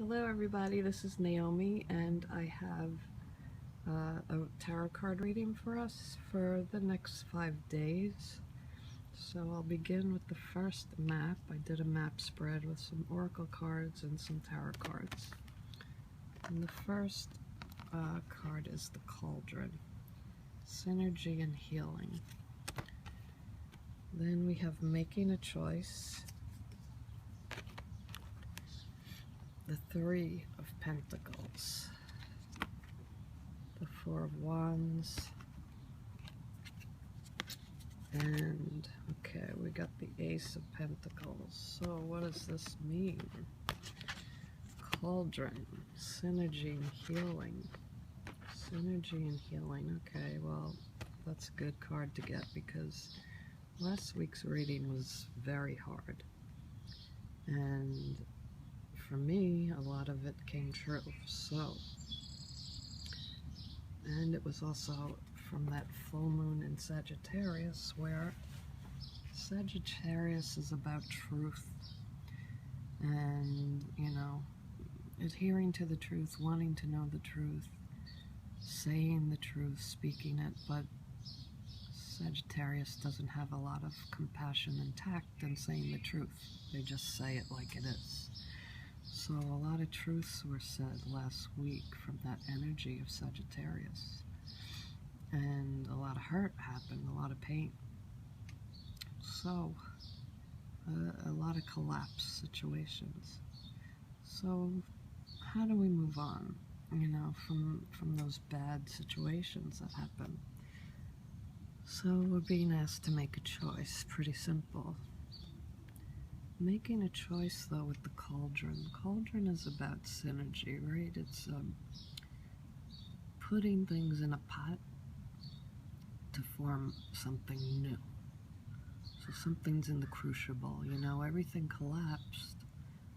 Hello everybody, this is Naomi and I have a tarot card reading for us for the next 5 days. So I'll begin with the first map. I did a map spread with some oracle cards and some tarot cards. And the first card is the Cauldron, Synergy and Healing. Then we have Making a Choice, the Three of Pentacles, the Four of Wands, and okay, we got the Ace of Pentacles. So what does this mean? Cauldron, synergy and healing. Synergy and healing. Okay, well, that's a good card to get because last week's reading was very hard. And for me, a lot of it came true. And it was also from that full moon in Sagittarius, where Sagittarius is about truth and, you know, adhering to the truth, wanting to know the truth, saying the truth, speaking it, but Sagittarius doesn't have a lot of compassion and tact in saying the truth. They just say it like it is. So a lot of truths were said last week from that energy of Sagittarius. And a lot of hurt happened, a lot of pain. So, a lot of collapse situations. So, how do we move on, you know, from those bad situations that happen? So, we're being asked to make a choice, pretty simple. Making a choice, though, with the Cauldron. The Cauldron is about synergy, right? It's putting things in a pot to form something new. So something's in the crucible, you know, everything collapsed.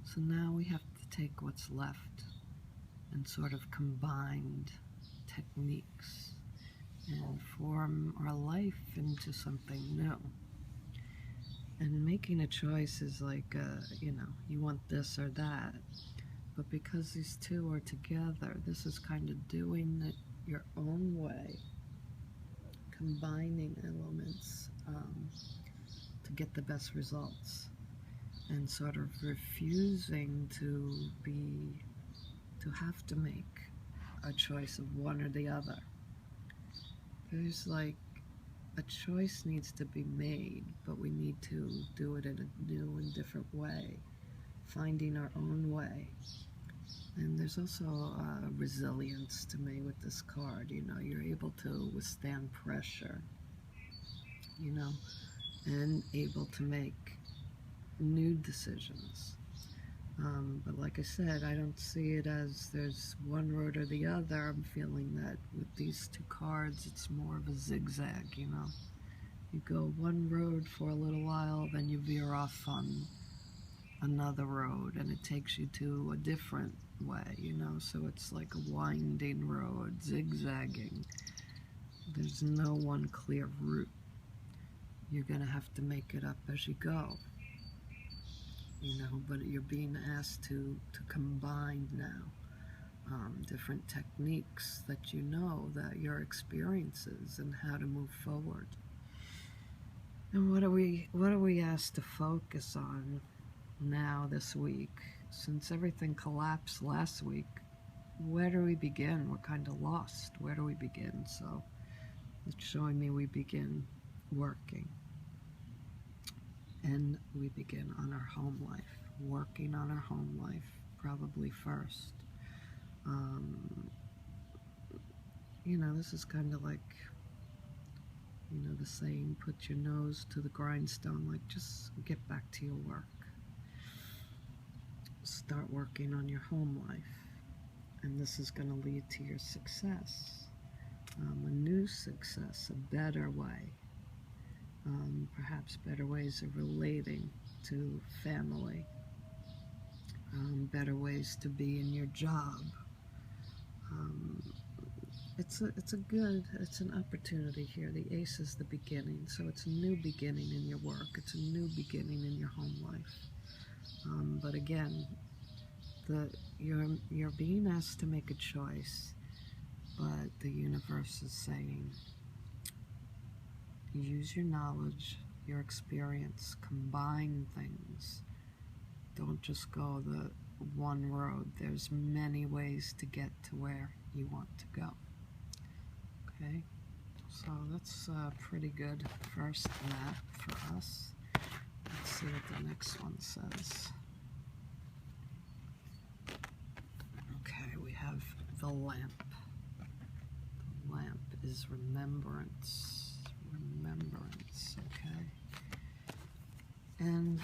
So now we have to take what's left and sort of combined techniques and form our life into something new. And making a choice is like, you know, you want this or that. But because these two are together, this is kind of doing it your own way, combining elements to get the best results, and sort of refusing to have to make a choice of one or the other. There's like, a choice needs to be made, but we need to do it in a new and different way, finding our own way. And there's also resilience to me with this card. You know, you're able to withstand pressure, you know, and able to make new decisions. But like I said, I don't see it as there's one road or the other. I'm feeling that with these two cards, it's more of a zigzag, you know. You go one road for a little while, then you veer off on another road, and it takes you to a different way, you know. So it's like a winding road, zigzagging. There's no one clear route. You're going to have to make it up as you go, you know, but you're being asked to combine now different techniques that you know, that your experiences, and how to move forward. And what are we asked to focus on now this week? Since everything collapsed last week, where do we begin? We're kind of lost. Where do we begin? So it's showing me we begin working. And we begin on our home life, working on our home life, probably first. You know, this is kind of like, you know, the saying, put your nose to the grindstone, like just get back to your work. Start working on your home life. And this is going to lead to your success, a new success, a better way. Perhaps better ways of relating to family, better ways to be in your job. It's an opportunity here. The Ace is the beginning, so it's a new beginning in your work. It's a new beginning in your home life. But again, you're being asked to make a choice, but the universe is saying, use your knowledge, your experience, combine things. Don't just go the one road. There's many ways to get to where you want to go. Okay, so that's a pretty good first map for us. Let's see what the next one says. Okay, we have the lamp. The lamp is remembrance. Remembrance, okay. And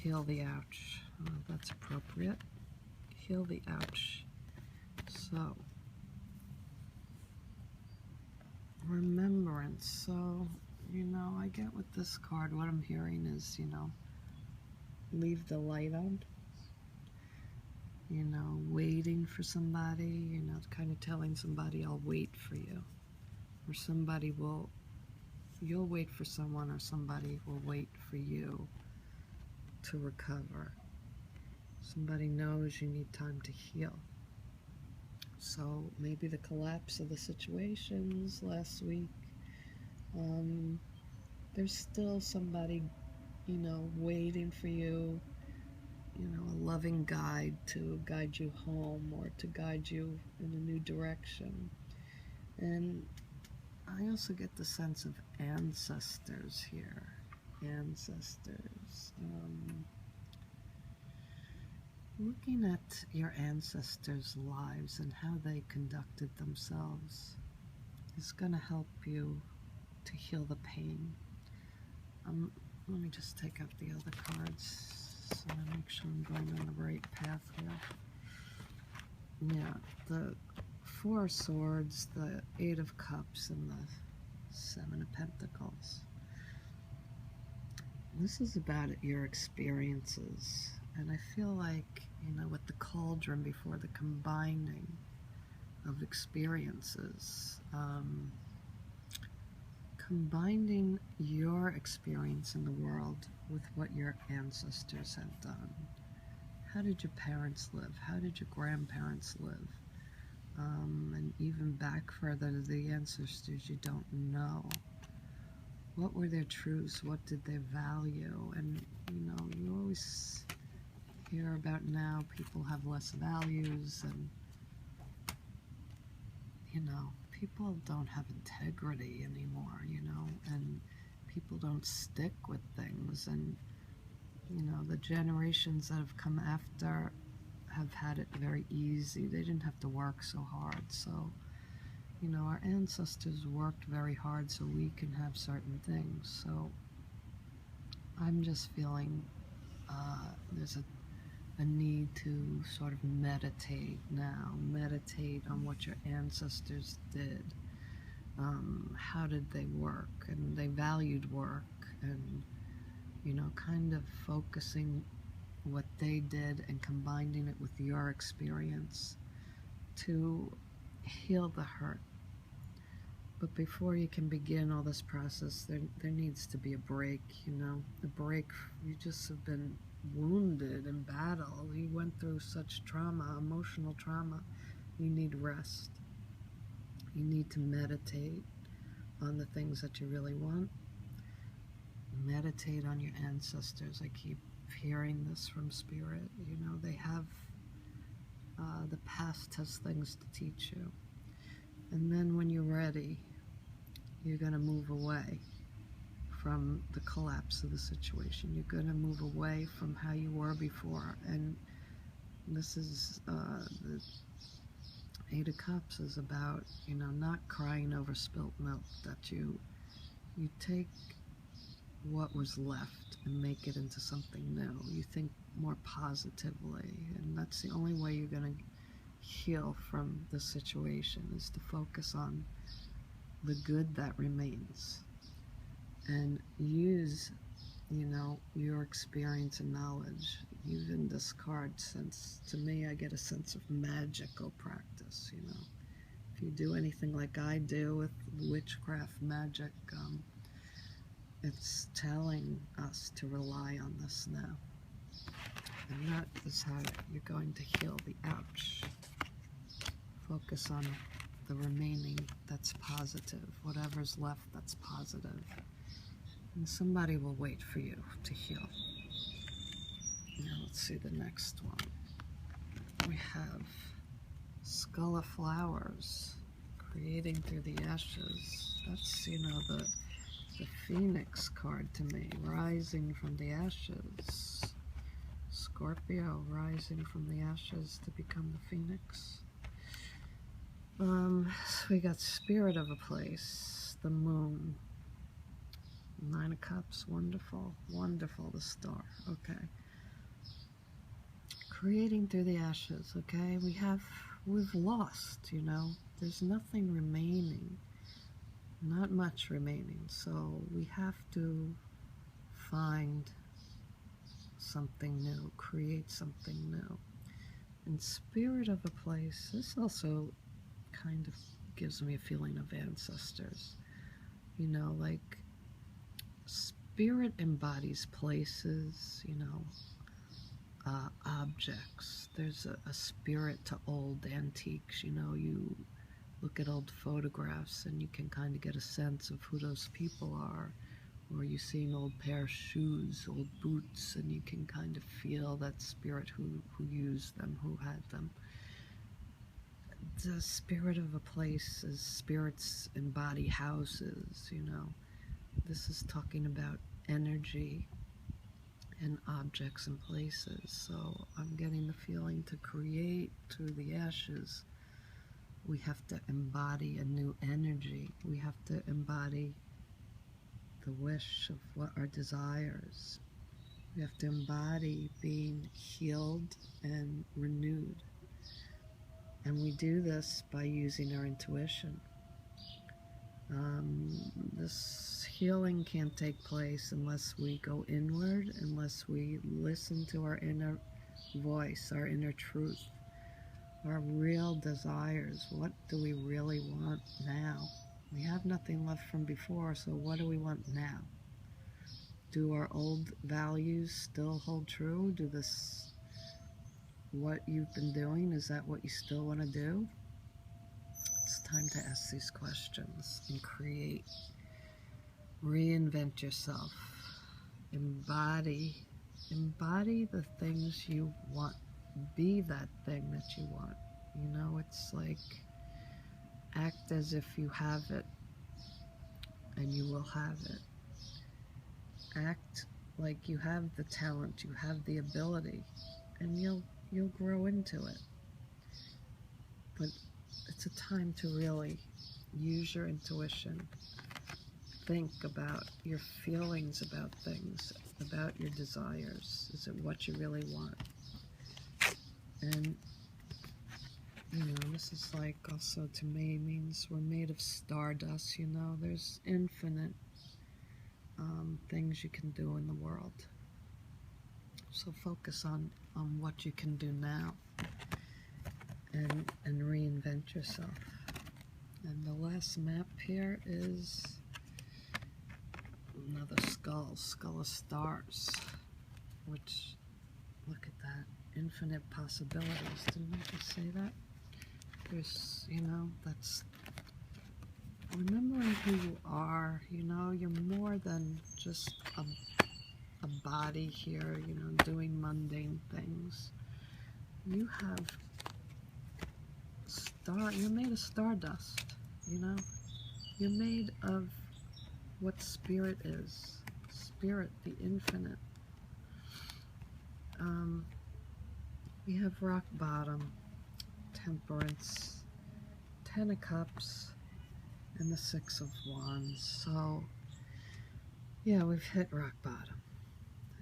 heal the ouch. Oh, that's appropriate. Heal the ouch. So, remembrance. So, I get with this card, what I'm hearing is, leave the light on. Waiting for somebody, kind of telling somebody, I'll wait for you. Or you'll wait for someone, or somebody will wait for you to recover. Somebody knows you need time to heal. So maybe the collapse of the situations last week, there's still somebody, waiting for you, a loving guide to guide you home or to guide you in a new direction. And I also get the sense of ancestors here. Ancestors. Looking at your ancestors' lives and how they conducted themselves is going to help you to heal the pain. Let me just take out the other cards so I make sure I'm going on the right path here. Yeah, the Four of Swords, the Eight of Cups, and the Seven of Pentacles. This is about your experiences, and I feel like, with the cauldron before the combining of experiences, combining your experience in the world with what your ancestors have done. How did your parents live? How did your grandparents live? And even back further to the ancestors you don't know. What were their truths? What did they value? And, you always hear about now people have less values, and, people don't have integrity anymore, and people don't stick with things. And, the generations that have come after have had it very easy. They didn't have to work so hard. So, our ancestors worked very hard so we can have certain things. So I'm just feeling there's a need to sort of meditate now. Meditate on what your ancestors did. How did they work? And they valued work, and, kind of focusing what they did and combining it with your experience to heal the hurt. But before you can begin all this process, there needs to be a break, a break. You just have been wounded in battle. You went through such trauma, emotional trauma. You need rest. You need to meditate on the things that you really want. Meditate on your ancestors. I keep hearing this from Spirit. They have, the past has things to teach you. And then when you're ready, you're going to move away from the collapse of the situation. You're going to move away from how you were before. And this is, the Eight of Cups is about, not crying over spilt milk, that you take what was left and make it into something new. You think more positively, and that's the only way you're going to heal from the situation, is to focus on the good that remains and use, your experience and knowledge. Even this card, since to me I get a sense of magical practice. If you do anything like I do with witchcraft, magic, it's telling us to rely on this now. And that is how you're going to heal the ouch. Focus on the remaining that's positive, whatever's left that's positive. And somebody will wait for you to heal. Now let's see the next one. We have Skull of Flowers, creating through the ashes. That's, the Phoenix card to me, rising from the ashes. Scorpio, rising from the ashes to become the Phoenix. So we got Spirit of a Place, the Moon. 9 of Cups, wonderful, wonderful, the Star, okay. Creating through the ashes, okay, we've lost, there's nothing remaining, not much remaining, so we have to find something new, create something new. And Spirit of a Place, this also kind of gives me a feeling of ancestors, like spirit embodies places, objects. There's a spirit to old antiques, you look at old photographs and you can kind of get a sense of who those people are, or you see an old pair of shoes, old boots, and you can kind of feel that spirit who used them, who had them. The spirit of a place is spirits embody houses, This is talking about energy and objects and places. So I'm getting the feeling to create through the ashes. We have to embody a new energy. We have to embody the wish of what our desires. We have to embody being healed and renewed. And we do this by using our intuition. This healing can't take place unless we go inward, unless we listen to our inner voice, our inner truth, our real desires. What do we really want now? We have nothing left from before, so what do we want now? Do our old values still hold true? What you've been doing, is that what you still want to do? It's time to ask these questions and create. Reinvent yourself. Embody the things you want. Be that thing that you want. It's like act as if you have it and you will have it. Act like you have the talent, you have the ability, and you'll grow into it. But it's a time to really use your intuition. Think about your feelings about things, about your desires. Is it what you really want? And, this is like also to me means we're made of stardust, There's infinite things you can do in the world. So focus on what you can do now and reinvent yourself. And the last map here is another skull of stars, which, look at that, infinite possibilities. Didn't I just say that? There's, that's remembering who you are. You're more than just a body here, doing mundane things. You have you're made of stardust, You're made of what spirit is. Spirit, the infinite. We have rock bottom, temperance, 10 of cups, and the 6 of wands. So, yeah, we've hit rock bottom.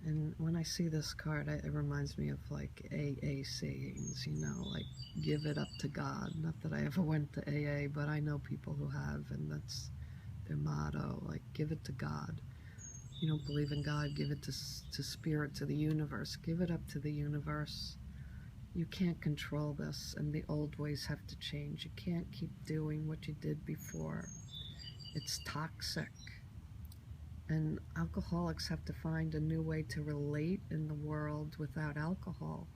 And when I see this card, it reminds me of like AA sayings, like give it up to God. Not that I ever went to AA, but I know people who have, and that's their motto, like give it to God. You don't believe in God, give it to spirit, to the universe. Give it up to the universe. You can't control this, and the old ways have to change. You can't keep doing what you did before. It's toxic. And alcoholics have to find a new way to relate in the world without alcohol.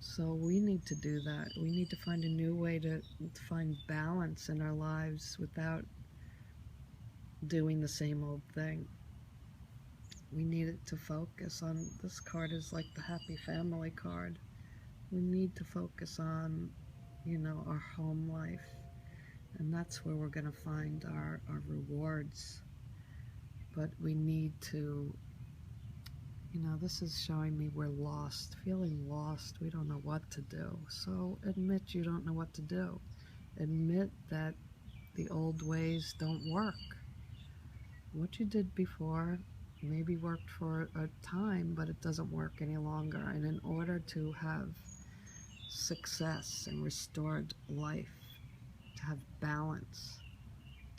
So we need to do that. We need to find a new way to find balance in our lives without doing the same old thing. We need it to focus on, this card is like the happy family card. We need to focus on, our home life. And that's where we're going to find our rewards. But we need to, this is showing me we're lost, feeling lost. We don't know what to do. So admit you don't know what to do. Admit that the old ways don't work. What you did before maybe worked for a time, but it doesn't work any longer. And in order to have success and restored life, to have balance,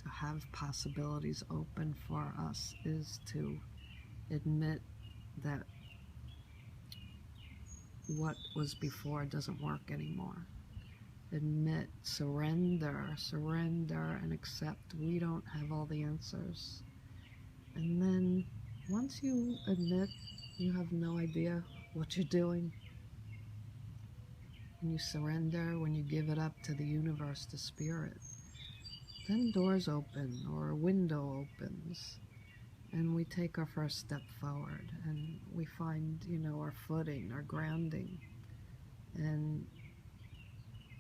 to have possibilities open for us, is to admit that what was before doesn't work anymore. Admit, surrender, and accept we don't have all the answers. And then once you admit you have no idea what you're doing, and you surrender, when you give it up to the universe, to spirit, then doors open or a window opens, and we take our first step forward, and we find, our footing, our grounding, and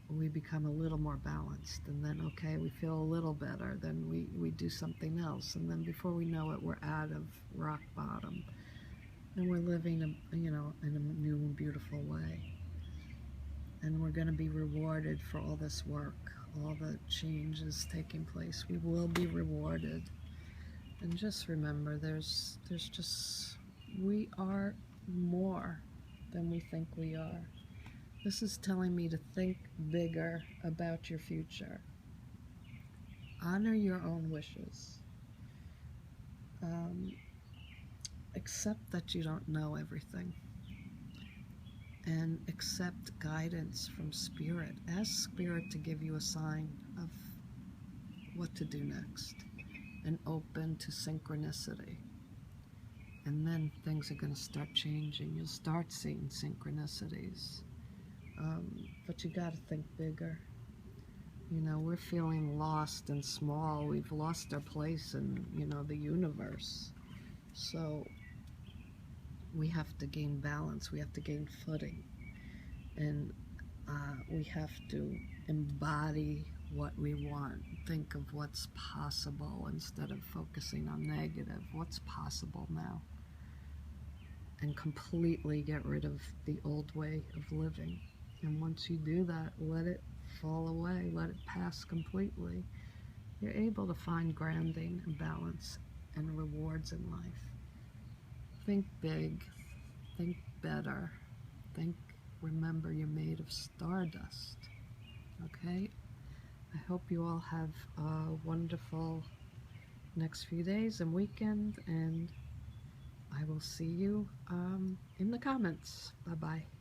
we become a little more balanced. And then, okay, we feel a little better, then we do something else, and then before we know it, we're out of rock bottom, and we're living, in a new and beautiful way. And we're going to be rewarded for all this work, all the changes taking place. We will be rewarded. And just remember, we are more than we think we are. This is telling me to think bigger about your future. Honor your own wishes. Accept that you don't know everything. And accept guidance from Spirit. Ask Spirit to give you a sign of what to do next. And open to synchronicity. And then things are going to start changing. You'll start seeing synchronicities. But you got to think bigger. We're feeling lost and small. We've lost our place in, the universe. So we have to gain balance. We have to gain footing. And we have to embody what we want. Think of what's possible instead of focusing on negative. What's possible now? And completely get rid of the old way of living. And once you do that, let it fall away, let it pass completely. You're able to find grounding and balance and rewards in life. Think big, think better, remember you're made of stardust, okay? I hope you all have a wonderful next few days and weekend, and I will see you in the comments. Bye-bye.